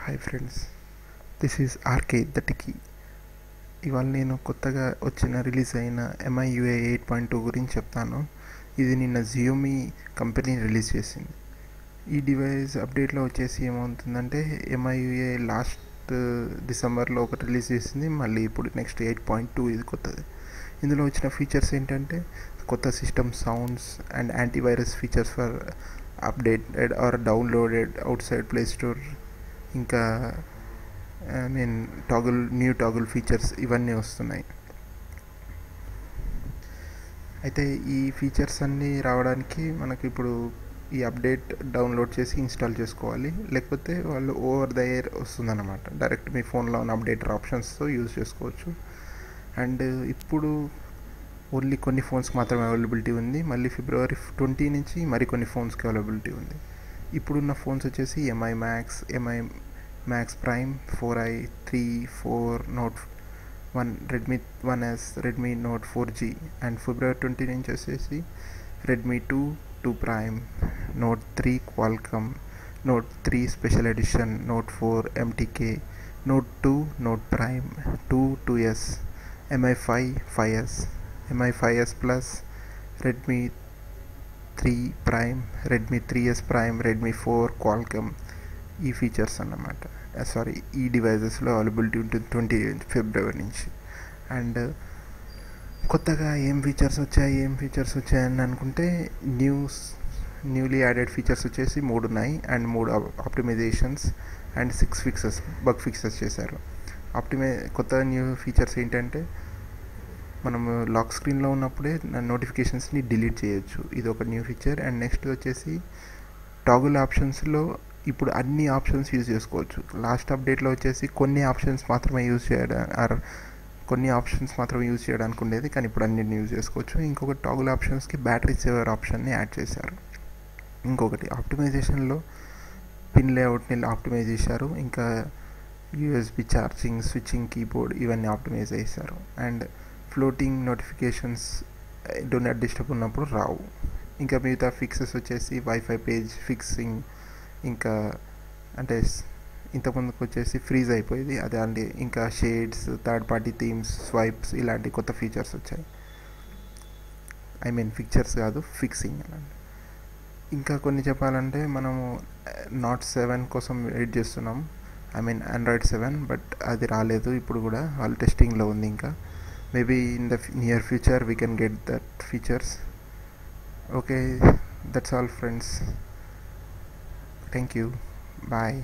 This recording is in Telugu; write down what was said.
Hi friends, this is RK the techie. ఇవాళ నేను కొత్తగా రిలీజ్ అయిన MIUI 8.2 గురించి చెప్తాను. ఇది నిన్న జియోమీ కంపెనీ రిలీజ్ చేసింది. ఈ డివైస్ అప్డేట్లో వచ్చేసి ఏమవుతుందంటే MIUI లాస్ట్ డిసెంబర్లో ఒకటి రిలీజ్ చేసింది, మళ్ళీ ఇప్పుడు నెక్స్ట్ 8.2 ఇది కొత్తది. ఇందులో వచ్చిన ఫీచర్స్ ఏంటంటే కొత్త system sounds and antivirus features for updated or downloaded outside play store, ఇంకా న్యూ టాగుల్ ఫీచర్స్ ఇవన్నీ వస్తున్నాయి. అయితే ఈ ఫీచర్స్ అన్నీ రావడానికి మనకి ఇప్పుడు ఈ అప్డేట్ డౌన్లోడ్ చేసి ఇన్స్టాల్ చేసుకోవాలి, లేకపోతే వాళ్ళు ఓవర్ ద ఎయిర్ వస్తుందన్నమాట. డైరెక్ట్ మీ ఫోన్లో ఉన్న అప్డేటర్ ఆప్షన్స్తో యూజ్ చేసుకోవచ్చు. అండ్ ఇప్పుడు ఓన్లీ కొన్ని ఫోన్స్కి మాత్రమే అవైలబిలిటీ ఉంది. మళ్ళీ February 20 నుంచి మరికొన్ని ఫోన్స్కి అవైలబిలిటీ ఉంది. ఇప్పుడున్న ఫోన్స్ వచ్చేసి MI Max Prime, 4i, 3, 4, Note 1, Redmi 1S, Redmi Note 4G, and February 20 నుంచి వచ్చేసి Redmi 2 Prime, Note 3 Qualcomm, Note 3 Special Edition, Note 4 MTK, Note 2 Note Prime, 2S, MI 5S, MI 5S Plus, Redmi 3 Prime, Redmi 3S Prime, Redmi 4 Qualcomm. ఈ ఫీచర్స్ అన్నమాట. ఈ డివైజెస్లో అవైలబిలిటీ ఉంటుంది 20 ఫిబ్రవరి నుంచి. అండ్ కొత్తగా ఏం ఫీచర్స్ వచ్చాయని అనుకుంటే న్యూలీ యాడెడ్ ఫీచర్స్ వచ్చేసి 3 ఉన్నాయి. And 3 optimisations and 6 bug fixes చేశారు. కొత్త న్యూ ఫీచర్స్ ఏంటంటే మనము లాక్ స్క్రీన్లో ఉన్నప్పుడే నోటిఫికేషన్స్ని డిలీట్ చేయొచ్చు, ఇది ఒక న్యూ ఫీచర్. అండ్ నెక్స్ట్ వచ్చేసి టాగుల్ ఆప్షన్స్లో ఇప్పుడు అన్ని ఆప్షన్స్ యూజ్ చేసుకోవచ్చు. లాస్ట్ అప్డేట్లో వచ్చేసి కొన్ని ఆప్షన్స్ మాత్రమే యూజ్ చేయడానికి ఉండేది, కానీ ఇప్పుడు అన్నిటిని యూజ్ చేసుకోవచ్చు. ఇంకొకటి టాగుల్ ఆప్షన్స్కి బ్యాటరీ సేవర్ ఆప్షన్ని యాడ్ చేశారు. ఇంకొకటి ఆప్టిమైజేషన్లో పిన్ లేఅవుట్ని ఆప్టిమైజ్ చేశారు. ఇంకా USB ఛార్జింగ్, స్విచ్చింగ్ కీబోర్డ్ ఇవన్నీ ఆప్టిమైజ్ చేశారు. And floating notifications do not disturb ఉన్నప్పుడు రావు. ఇంకా మిగతా ఫిక్సెస్ వచ్చేసి వైఫై పేజ్ ఫిక్సింగ్, ఇంకా అంటే ఇంతకుముందుకు వచ్చేసి ఫ్రీజ్ అయిపోయేది అదే అండి. ఇంకా shades, third party themes, swipes ఇలాంటి కొత్త ఫీచర్స్ వచ్చాయి. ఫీచర్స్ కాదు, ఫిక్సింగ్ అనండి. ఇంకా కొన్ని చెప్పాలంటే మనము Note 7 కోసం వెయిట్ చేస్తున్నాం, Android 7, బట్ అది రాలేదు. ఇప్పుడు కూడా వాళ్ళు టెస్టింగ్లో ఉంది. ఇంకా maybe in the near future we can get that features. Okay, that's all friends. Thank you. Bye.